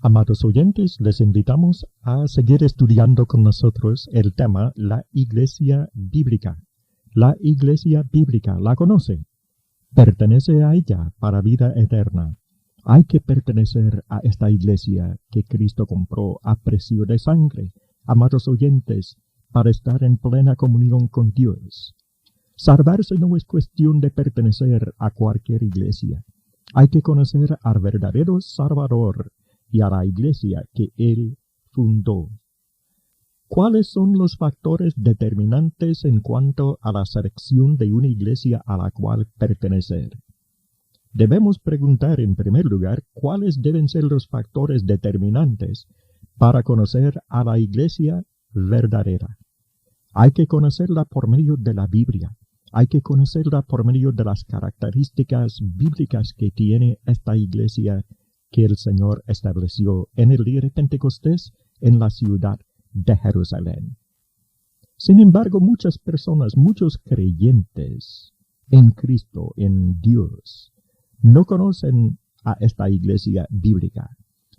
Amados oyentes, les invitamos a seguir estudiando con nosotros el tema La Iglesia Bíblica. La Iglesia Bíblica, ¿la conoce? Pertenece a ella para vida eterna. Hay que pertenecer a esta iglesia que Cristo compró a precio de sangre, amados oyentes, para estar en plena comunión con Dios. Salvarse no es cuestión de pertenecer a cualquier iglesia. Hay que conocer al verdadero Salvador y a la iglesia que Él fundó. ¿Cuáles son los factores determinantes en cuanto a la selección de una iglesia a la cual pertenecer? Debemos preguntar en primer lugar cuáles deben ser los factores determinantes para conocer a la iglesia verdadera. Hay que conocerla por medio de la Biblia. Hay que conocerla por medio de las características bíblicas que tiene esta iglesia que el Señor estableció en el día de Pentecostés en la ciudad de Jerusalén. Sin embargo, muchas personas, muchos creyentes en Cristo, en Dios, no conocen a esta iglesia bíblica,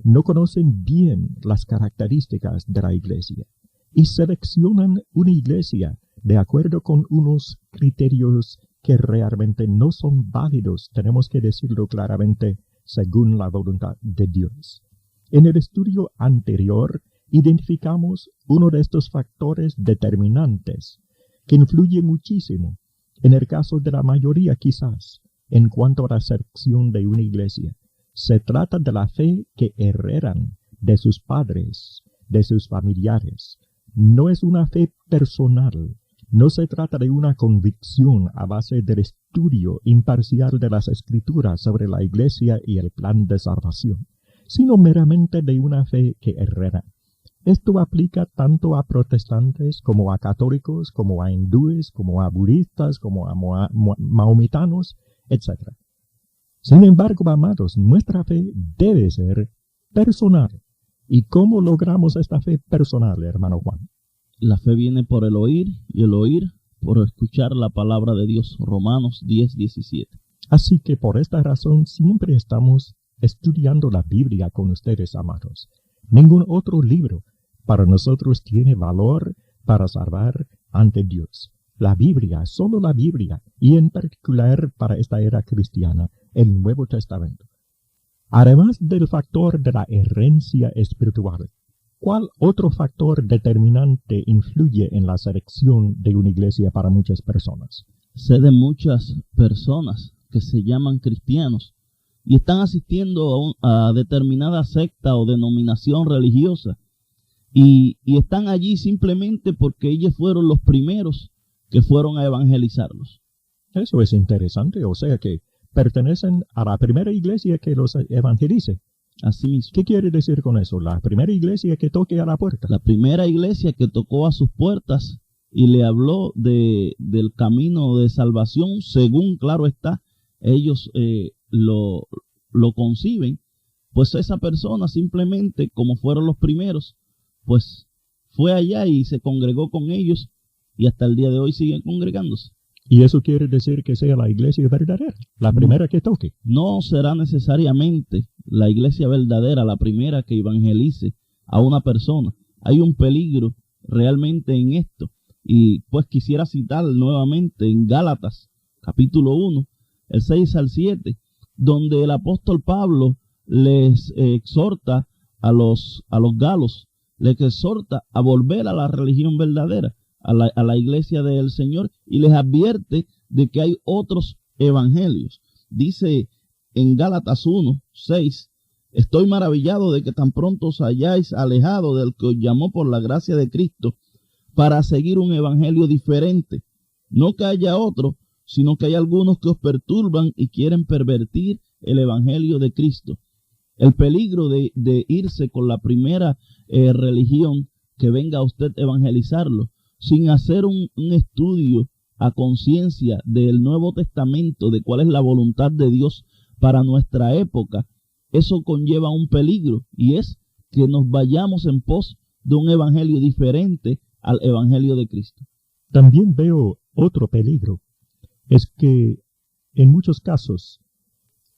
no conocen bien las características de la iglesia y seleccionan una iglesia de acuerdo con unos criterios que realmente no son válidos, tenemos que decirlo claramente, según la voluntad de Dios. En el estudio anterior, identificamos uno de estos factores determinantes que influye muchísimo, en el caso de la mayoría quizás, en cuanto a la selección de una iglesia. Se trata de la fe que heredan de sus padres, de sus familiares. No es una fe personal. No se trata de una convicción a base del estudio imparcial de las Escrituras sobre la Iglesia y el plan de salvación, sino meramente de una fe que hereda. Esto aplica tanto a protestantes como a católicos, como a hindúes, como a budistas, como a mahometanos, etc. Sin embargo, amados, nuestra fe debe ser personal. ¿Y cómo logramos esta fe personal, hermano Juan? La fe viene por el oír y el oír por escuchar la palabra de Dios. Romanos 10:17. Así que por esta razón siempre estamos estudiando la Biblia con ustedes, amados. Ningún otro libro para nosotros tiene valor para salvar ante Dios. La Biblia, solo la Biblia, y en particular para esta era cristiana, el Nuevo Testamento. Además del factor de la herencia espiritual, ¿cuál otro factor determinante influye en la selección de una iglesia para muchas personas? Sé de muchas personas que se llaman cristianos y están asistiendo a determinada secta o denominación religiosa y están allí simplemente porque ellos fueron los primeros que fueron a evangelizarlos. Eso es interesante, o sea que pertenecen a la primera iglesia que los evangelice. Así mismo. ¿Qué quiere decir con eso? La primera iglesia que toque a la puerta. La primera iglesia que tocó a sus puertas y le habló del camino de salvación, según, claro está, ellos lo conciben, pues esa persona simplemente, como fueron los primeros, pues fue allá y se congregó con ellos y hasta el día de hoy siguen congregándose. ¿Y eso quiere decir que sea la iglesia verdadera, la primera que toque? No será necesariamente la iglesia verdadera la primera que evangelice a una persona. Hay un peligro realmente en esto. Y pues quisiera citar nuevamente en Gálatas, capítulo 1, el 6 al 7, donde el apóstol Pablo les exhorta a los galos, les exhorta a volver a la religión verdadera, a la iglesia del Señor, y les advierte de que hay otros evangelios. Dice en Gálatas 1, 6, estoy maravillado de que tan pronto os hayáis alejado del que os llamó por la gracia de Cristo para seguir un evangelio diferente. No que haya otro, sino que hay algunos que os perturban y quieren pervertir el evangelio de Cristo. El peligro de irse con la primera religión que venga a usted evangelizarlo, sin hacer un estudio a conciencia del Nuevo Testamento, de cuál es la voluntad de Dios para nuestra época, eso conlleva un peligro, y es que nos vayamos en pos de un evangelio diferente al evangelio de Cristo. También veo otro peligro, es que en muchos casos,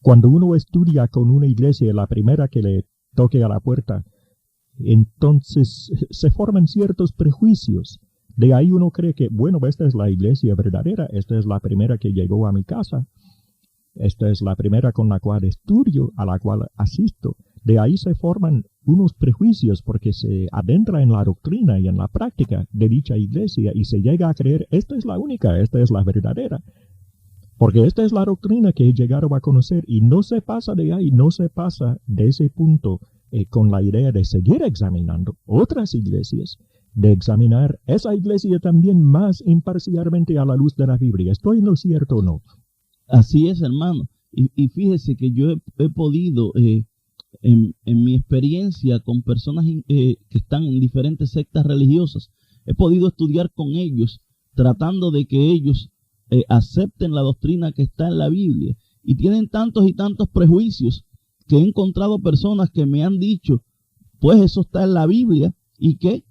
cuando uno estudia con una iglesia, la primera que le toque a la puerta, entonces se forman ciertos prejuicios. De ahí uno cree que, bueno, esta es la iglesia verdadera, esta es la primera que llegó a mi casa, esta es la primera con la cual estudio, a la cual asisto. De ahí se forman unos prejuicios porque se adentra en la doctrina y en la práctica de dicha iglesia y se llega a creer, esta es la única, esta es la verdadera. Porque esta es la doctrina que he llegado a conocer y no se pasa de ahí, no se pasa de ese punto con la idea de seguir examinando otras iglesias, de examinar esa iglesia también más imparcialmente a la luz de la Biblia. ¿Estoy en lo cierto o no? Así es, hermano. Y fíjese que yo he podido, en mi experiencia con personas que están en diferentes sectas religiosas, he podido estudiar con ellos, tratando de que ellos acepten la doctrina que está en la Biblia. Y tienen tantos y tantos prejuicios que he encontrado personas que me han dicho, pues eso está en la Biblia, ¿y qué?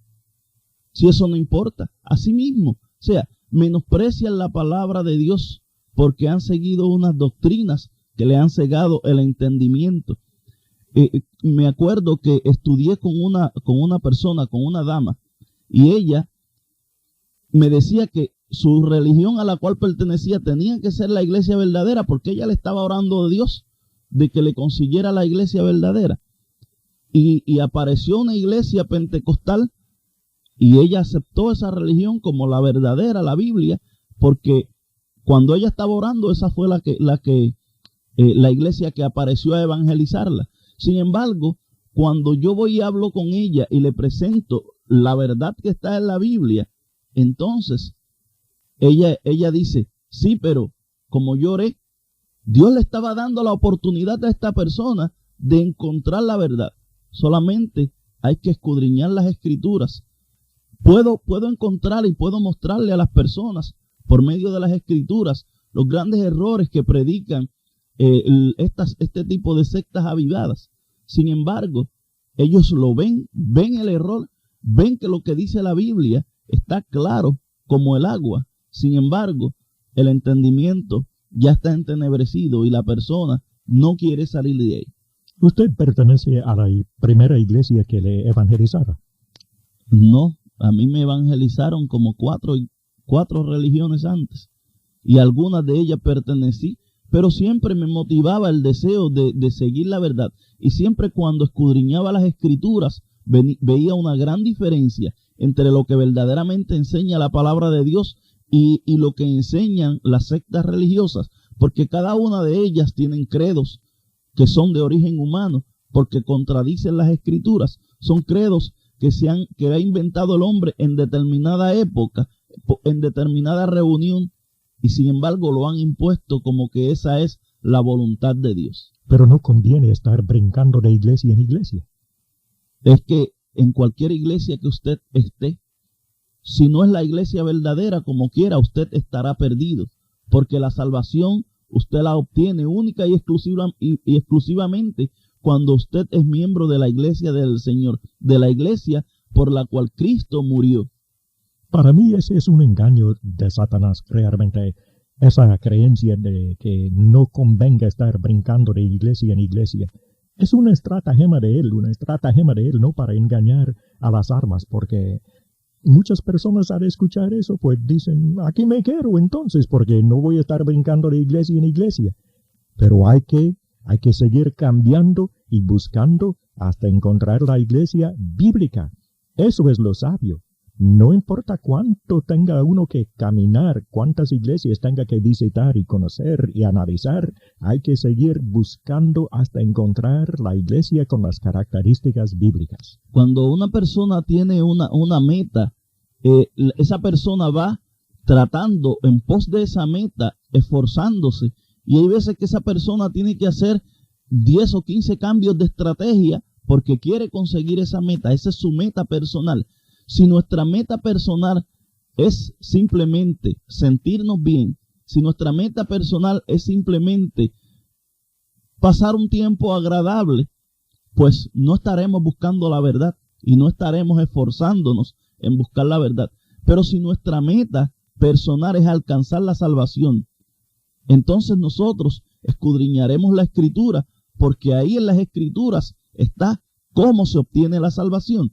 Si eso no importa. Así mismo, o sea, menosprecian la palabra de Dios porque han seguido unas doctrinas que le han cegado el entendimiento. Me acuerdo que estudié con una persona, con una dama, y ella me decía que su religión a la cual pertenecía tenía que ser la iglesia verdadera porque ella le estaba orando a Dios de que le consiguiera la iglesia verdadera. Y apareció una iglesia pentecostal y ella aceptó esa religión como la verdadera, la Biblia, porque cuando ella estaba orando, esa fue la iglesia que apareció a evangelizarla. Sin embargo, cuando yo voy y hablo con ella y le presento la verdad que está en la Biblia, entonces ella dice, sí, pero como yo oré, Dios le estaba dando la oportunidad a esta persona de encontrar la verdad. Solamente hay que escudriñar las Escrituras. Puedo encontrar y puedo mostrarle a las personas por medio de las Escrituras los grandes errores que predican este tipo de sectas avivadas. Sin embargo, ellos lo ven el error, ven que lo que dice la Biblia está claro como el agua. Sin embargo, el entendimiento ya está entenebrecido y la persona no quiere salir de ahí. ¿Usted pertenece a la primera iglesia que le evangelizara? No, a mí me evangelizaron como cuatro religiones antes y algunas de ellas pertenecí, pero siempre me motivaba el deseo de seguir la verdad. Y siempre cuando escudriñaba las Escrituras veía una gran diferencia entre lo que verdaderamente enseña la palabra de Dios y lo que enseñan las sectas religiosas, porque cada una de ellas tienen credos que son de origen humano, porque contradicen las Escrituras. Son credos que ha inventado el hombre en determinada época, en determinada reunión, y sin embargo lo han impuesto como que esa es la voluntad de Dios. Pero no conviene estar brincando de iglesia en iglesia. Es que en cualquier iglesia que usted esté, si no es la iglesia verdadera, como quiera, usted estará perdido, porque la salvación usted la obtiene única y exclusivamente cuando usted es miembro de la iglesia del Señor, de la iglesia por la cual Cristo murió. Para mí ese es un engaño de Satanás, realmente, esa creencia de que no convenga estar brincando de iglesia en iglesia. Es una estratagema de él, no para engañar a las almas, porque muchas personas al escuchar eso, pues dicen, aquí me quedo entonces, porque no voy a estar brincando de iglesia en iglesia. Pero hay que seguir cambiando y buscando hasta encontrar la iglesia bíblica. Eso es lo sabio. No importa cuánto tenga uno que caminar, cuántas iglesias tenga que visitar y conocer y analizar, hay que seguir buscando hasta encontrar la iglesia con las características bíblicas. Cuando una persona tiene una meta, esa persona va tratando en pos de esa meta, esforzándose, y hay veces que esa persona tiene que hacer 10 o 15 cambios de estrategia porque quiere conseguir esa meta. Esa es su meta personal. Si nuestra meta personal es simplemente sentirnos bien, si nuestra meta personal es simplemente pasar un tiempo agradable, pues no estaremos buscando la verdad y no estaremos esforzándonos en buscar la verdad. Pero si nuestra meta personal es alcanzar la salvación, entonces nosotros escudriñaremos la Escritura, porque ahí en las Escrituras está cómo se obtiene la salvación.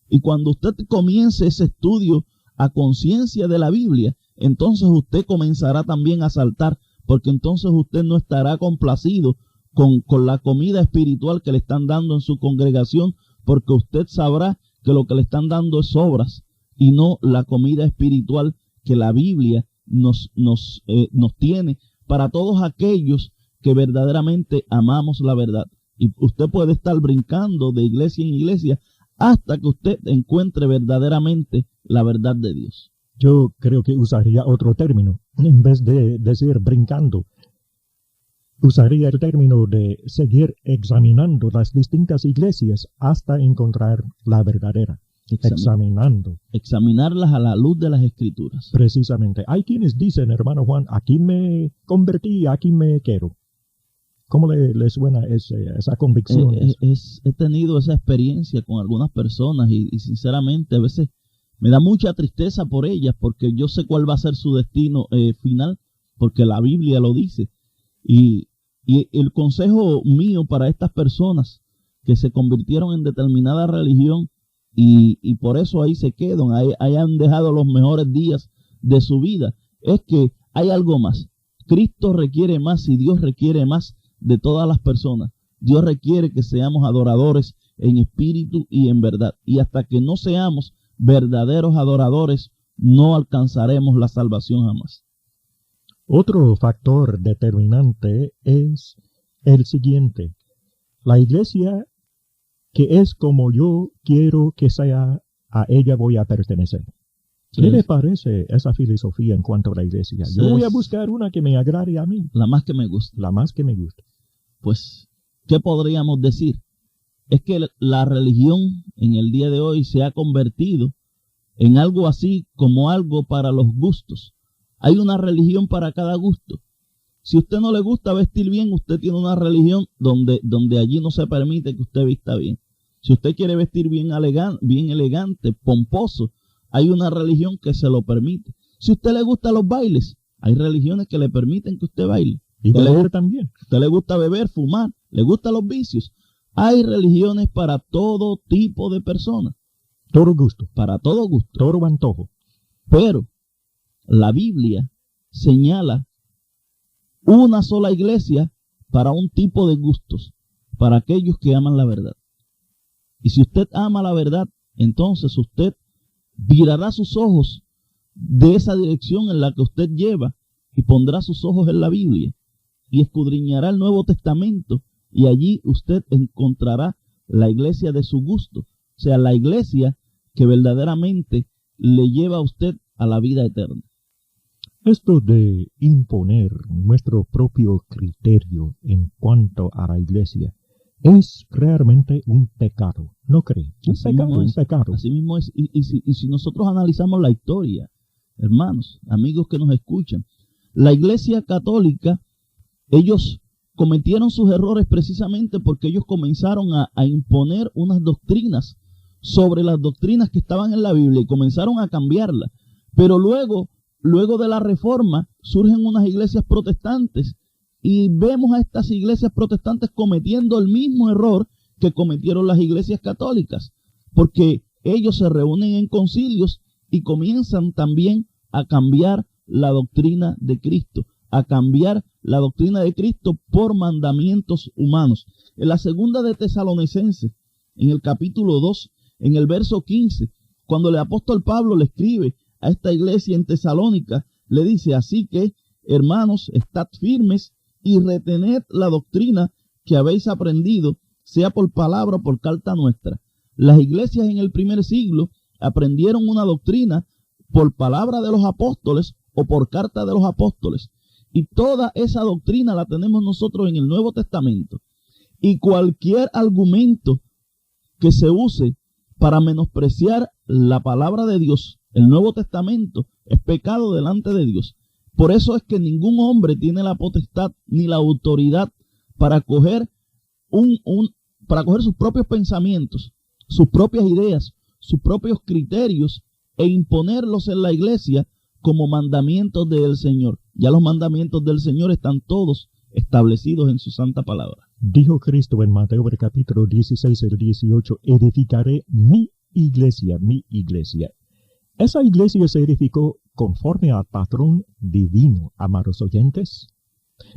Y cuando usted comience ese estudio a conciencia de la Biblia, entonces usted comenzará también a saltar, porque entonces usted no estará complacido con la comida espiritual que le están dando en su congregación, porque usted sabrá que lo que le están dando es sobras y no la comida espiritual que la Biblia nos tiene para todos aquellos que verdaderamente amamos la verdad. Y usted puede estar brincando de iglesia en iglesia hasta que usted encuentre verdaderamente la verdad de Dios. Yo creo que usaría otro término. En vez de decir brincando, usaría el término de seguir examinando las distintas iglesias hasta encontrar la verdadera. Examinarlas a la luz de las Escrituras. Precisamente. Hay quienes dicen, hermano Juan, aquí me convertí, aquí me quiero. ¿Cómo le suena esa convicción? He tenido esa experiencia con algunas personas y sinceramente a veces me da mucha tristeza por ellas, porque yo sé cuál va a ser su destino final, porque la Biblia lo dice. Y el consejo mío para estas personas que se convirtieron en determinada religión y por eso ahí se quedan, ahí han dejado los mejores días de su vida, es que hay algo más. Cristo requiere más y Dios requiere más de todas las personas. Dios requiere que seamos adoradores en espíritu y en verdad. Y hasta que no seamos verdaderos adoradores, no alcanzaremos la salvación jamás. Otro factor determinante es el siguiente. La iglesia que es como yo quiero que sea, a ella voy a pertenecer. ¿Qué le parece esa filosofía en cuanto a la iglesia? Yo voy a buscar una que me agrade a mí. La más que me gusta. La más que me gusta. Pues, ¿qué podríamos decir? Es que la religión en el día de hoy se ha convertido en algo así como algo para los gustos. Hay una religión para cada gusto. Si a usted no le gusta vestir bien, usted tiene una religión donde allí no se permite que usted vista bien. Si usted quiere vestir bien elegante, pomposo, hay una religión que se lo permite. Si a usted le gustan los bailes, hay religiones que le permiten que usted baile. Y beber también. A usted le gusta beber, fumar, le gustan los vicios. Hay religiones para todo tipo de personas. Todo gusto. Para todo gusto. Todo antojo. Pero la Biblia señala una sola iglesia para un tipo de gustos, para aquellos que aman la verdad. Y si usted ama la verdad, entonces usted virará sus ojos de esa dirección en la que usted lleva y pondrá sus ojos en la Biblia y escudriñará el Nuevo Testamento y allí usted encontrará la iglesia de su gusto, o sea, la iglesia que verdaderamente le lleva a usted a la vida eterna. Esto de imponer nuestro propio criterio en cuanto a la iglesia es realmente un pecado, ¿no cree? Un pecado. Así mismo es. Y si nosotros analizamos la historia, hermanos, amigos que nos escuchan, la iglesia católica, ellos cometieron sus errores precisamente porque ellos comenzaron a imponer unas doctrinas sobre las doctrinas que estaban en la Biblia y comenzaron a cambiarlas. Pero luego de la Reforma surgen unas iglesias protestantes y vemos a estas iglesias protestantes cometiendo el mismo error que cometieron las iglesias católicas, porque ellos se reúnen en concilios y comienzan también a cambiar la doctrina de Cristo, a cambiar la doctrina de Cristo por mandamientos humanos. En la segunda de Tesalonicenses, en el capítulo 2, en el verso 15, cuando el apóstol Pablo le escribe a esta iglesia en Tesalónica, le dice: así que, hermanos, estad firmes y retened la doctrina que habéis aprendido, sea por palabra o por carta nuestra. Las iglesias en el primer siglo aprendieron una doctrina por palabra de los apóstoles o por carta de los apóstoles. Y toda esa doctrina la tenemos nosotros en el Nuevo Testamento. Y cualquier argumento que se use para menospreciar la palabra de Dios, el Nuevo Testamento, es pecado delante de Dios. Por eso es que ningún hombre tiene la potestad ni la autoridad para coger sus propios pensamientos, sus propias ideas, sus propios criterios e imponerlos en la iglesia como mandamientos del Señor. Ya los mandamientos del Señor están todos establecidos en su santa palabra. Dijo Cristo en Mateo capítulo 16, el 18, edificaré mi iglesia, mi iglesia. Esa iglesia se edificó conforme al patrón divino, amados oyentes,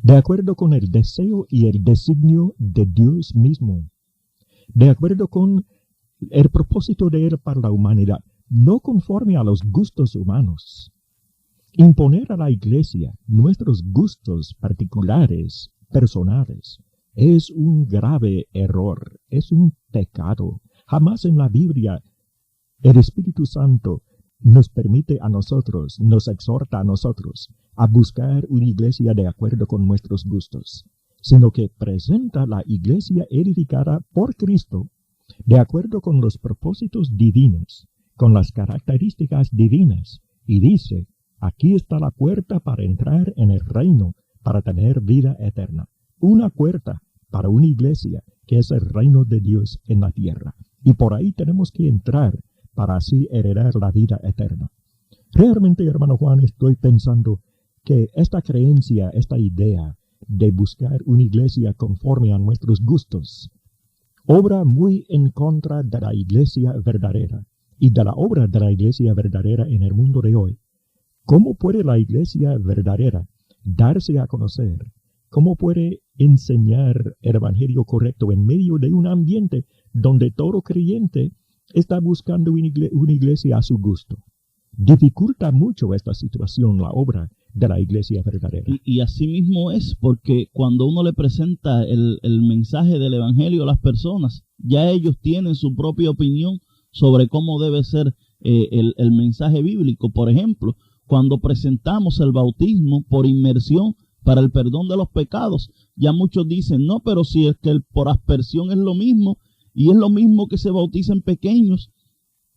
de acuerdo con el deseo y el designio de Dios mismo, de acuerdo con el propósito de Él para la humanidad, no conforme a los gustos humanos. Imponer a la iglesia nuestros gustos particulares, personales, es un grave error, es un pecado. Jamás en la Biblia el Espíritu Santo nos permite a nosotros, nos exhorta a nosotros a buscar una iglesia de acuerdo con nuestros gustos, sino que presenta la iglesia edificada por Cristo de acuerdo con los propósitos divinos, con las características divinas, y dice, aquí está la puerta para entrar en el reino, para tener vida eterna. Una puerta para una iglesia que es el reino de Dios en la tierra. Y por ahí tenemos que entrar para así heredar la vida eterna. Realmente, hermano Juan, estoy pensando que esta creencia, esta idea de buscar una iglesia conforme a nuestros gustos, obra muy en contra de la iglesia verdadera y de la obra de la iglesia verdadera en el mundo de hoy. ¿Cómo puede la iglesia verdadera darse a conocer? ¿Cómo puede enseñar el evangelio correcto en medio de un ambiente donde todo creyente está buscando una iglesia a su gusto? Dificulta mucho esta situación la obra de la iglesia verdadera. Y así mismo es, porque cuando uno le presenta el mensaje del evangelio a las personas, ya ellos tienen su propia opinión sobre cómo debe ser el mensaje bíblico. Por ejemplo, cuando presentamos el bautismo por inmersión para el perdón de los pecados, ya muchos dicen, no, pero si es que por aspersión es lo mismo, y es lo mismo que se bautizan pequeños.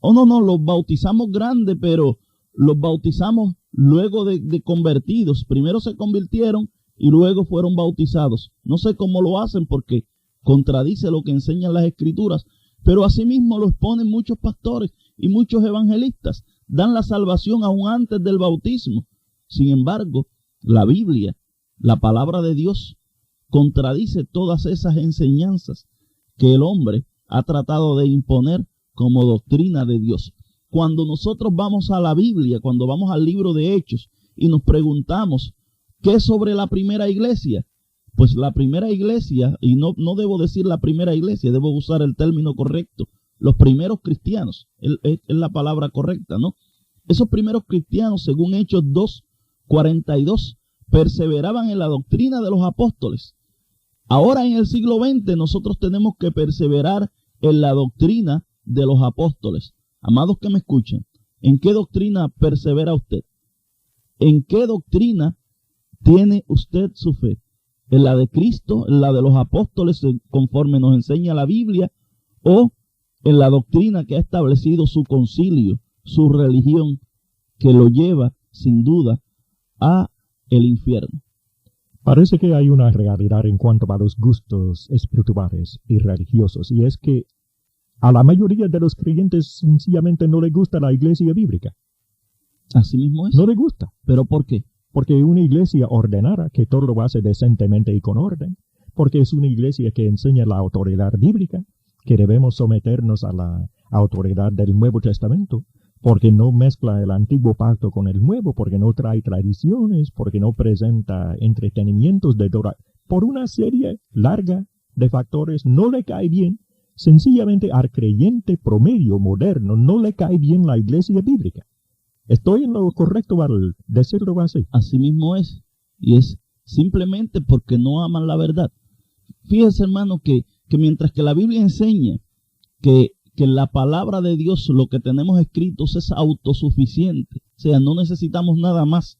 No, los bautizamos grandes, pero los bautizamos luego de convertidos. Primero se convirtieron y luego fueron bautizados. No sé cómo lo hacen porque contradice lo que enseñan las escrituras, pero asimismo lo exponen muchos pastores y muchos evangelistas. Dan la salvación aún antes del bautismo. Sin embargo, la Biblia, la palabra de Dios, contradice todas esas enseñanzas que el hombre ha tratado de imponer como doctrina de Dios. Cuando nosotros vamos a la Biblia, cuando vamos al libro de Hechos y nos preguntamos, ¿qué es sobre la primera iglesia? Pues la primera iglesia, y no debo decir la primera iglesia, debo usar el término correcto, los primeros cristianos, es la palabra correcta, ¿no? Esos primeros cristianos, según Hechos 2:42, perseveraban en la doctrina de los apóstoles. Ahora en el siglo XX nosotros tenemos que perseverar en la doctrina de los apóstoles. Amados que me escuchan, ¿en qué doctrina persevera usted? ¿En qué doctrina tiene usted su fe? ¿En la de Cristo, en la de los apóstoles conforme nos enseña la Biblia, o en la doctrina que ha establecido su concilio, su religión, que lo lleva sin duda a el infierno? Parece que hay una realidad en cuanto a los gustos espirituales y religiosos, y es que a la mayoría de los creyentes sencillamente no le gusta la iglesia bíblica. Así mismo es. No le gusta. ¿Pero por qué? Porque es una iglesia ordenada, que todo lo hace decentemente y con orden. Porque es una iglesia que enseña la autoridad bíblica, que debemos someternos a la autoridad del Nuevo Testamento. Porque no mezcla el antiguo pacto con el nuevo, porque no trae tradiciones, porque no presenta entretenimientos de Dora. Por una serie larga de factores no le cae bien. Sencillamente al creyente promedio moderno no le cae bien la iglesia bíblica. ¿Estoy en lo correcto al decirlo así? Así mismo es. Y es simplemente porque no aman la verdad. Fíjese, hermano, que mientras que la Biblia enseña que la palabra de Dios, lo que tenemos escritos, es autosuficiente. O sea, no necesitamos nada más.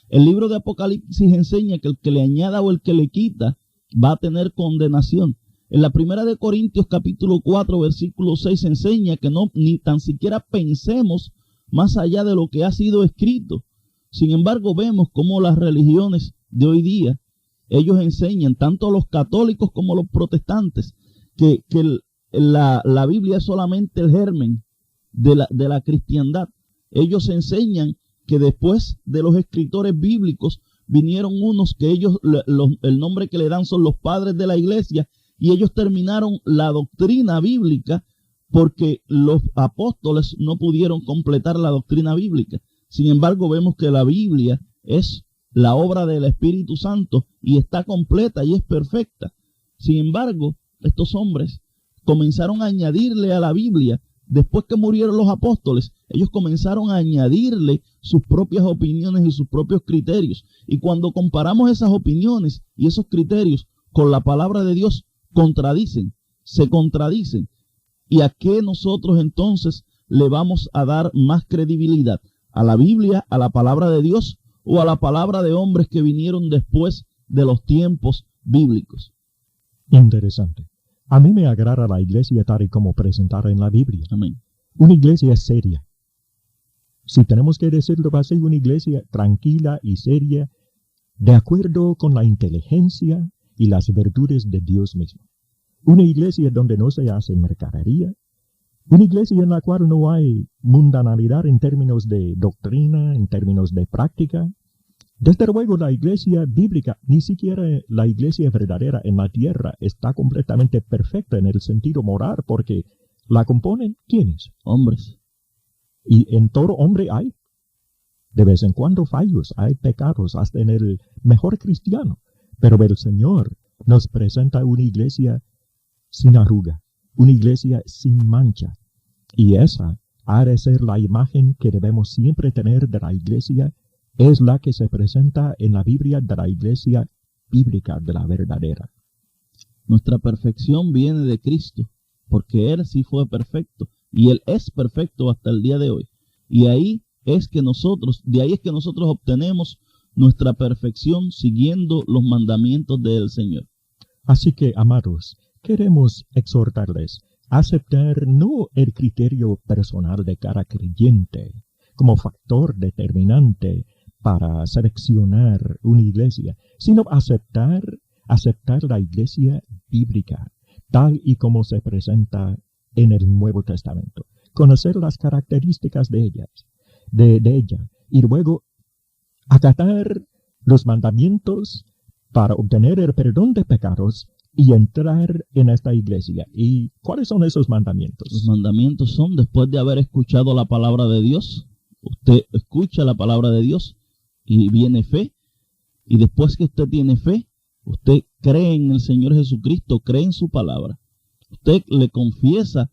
El libro de Apocalipsis enseña que el que le añada o el que le quita va a tener condenación. En la primera de Corintios capítulo 4 versículo 6 enseña que no ni tan siquiera pensemos más allá de lo que ha sido escrito. Sin embargo, vemos cómo las religiones de hoy día, ellos enseñan, tanto los católicos como los protestantes, que la Biblia es solamente el germen de la cristiandad. Ellos enseñan que después de los escritores bíblicos vinieron unos que ellos, el nombre que le dan son los padres de la iglesia, y ellos terminaron la doctrina bíblica porque los apóstoles no pudieron completar la doctrina bíblica. Sin embargo, vemos que la Biblia es la obra del Espíritu Santo y está completa y es perfecta. Sin embargo, estos hombres comenzaron a añadirle a la Biblia, después que murieron los apóstoles, ellos comenzaron a añadirle sus propias opiniones y sus propios criterios. Y cuando comparamos esas opiniones y esos criterios con la palabra de Dios, se contradicen. ¿Y a qué nosotros entonces le vamos a dar más credibilidad? ¿A la Biblia, a la palabra de Dios o a la palabra de hombres que vinieron después de los tiempos bíblicos? Interesante. A mí me agrada la iglesia tal y como presentada en la Biblia. Amén. Una iglesia seria. Si tenemos que decirlo, va a ser una iglesia tranquila y seria, de acuerdo con la inteligencia y las virtudes de Dios mismo. Una iglesia donde no se hace mercadería. Una iglesia en la cual no hay mundanalidad en términos de doctrina, en términos de práctica. Desde luego, la iglesia bíblica, ni siquiera la iglesia verdadera en la tierra, está completamente perfecta en el sentido moral, porque la componen ¿quiénes? Hombres. Y en todo hombre hay, de vez en cuando, fallos, hay pecados, hasta en el mejor cristiano. Pero el Señor nos presenta una iglesia sin arruga, una iglesia sin mancha. Y esa ha de ser la imagen que debemos siempre tener de la iglesia. Es la que se presenta en la Biblia de la iglesia bíblica, de la verdadera. Nuestra perfección viene de Cristo, porque Él sí fue perfecto, y Él es perfecto hasta el día de hoy. Y de ahí es que nosotros obtenemos nuestra perfección siguiendo los mandamientos del Señor. Así que, amados, queremos exhortarles a aceptar no el criterio personal de cada creyente como factor determinante para seleccionar una iglesia, sino aceptar la iglesia bíblica, tal y como se presenta en el Nuevo Testamento. Conocer las características de ella, y luego acatar los mandamientos para obtener el perdón de pecados y entrar en esta iglesia. ¿Y cuáles son esos mandamientos? Los mandamientos son, después de haber escuchado la palabra de Dios, usted escucha la palabra de Dios y viene fe, y después que usted tiene fe, usted cree en el Señor Jesucristo, cree en su palabra. Usted le confiesa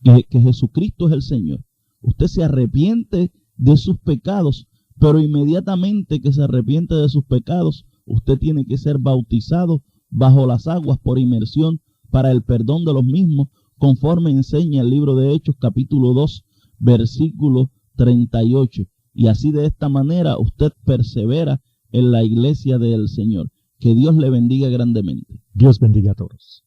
que Jesucristo es el Señor. Usted se arrepiente de sus pecados, pero inmediatamente que se arrepiente de sus pecados, usted tiene que ser bautizado bajo las aguas por inmersión para el perdón de los mismos, conforme enseña el libro de Hechos capítulo 2, versículo 38. Y así de esta manera usted persevera en la iglesia del Señor. Que Dios le bendiga grandemente. Dios bendiga a todos.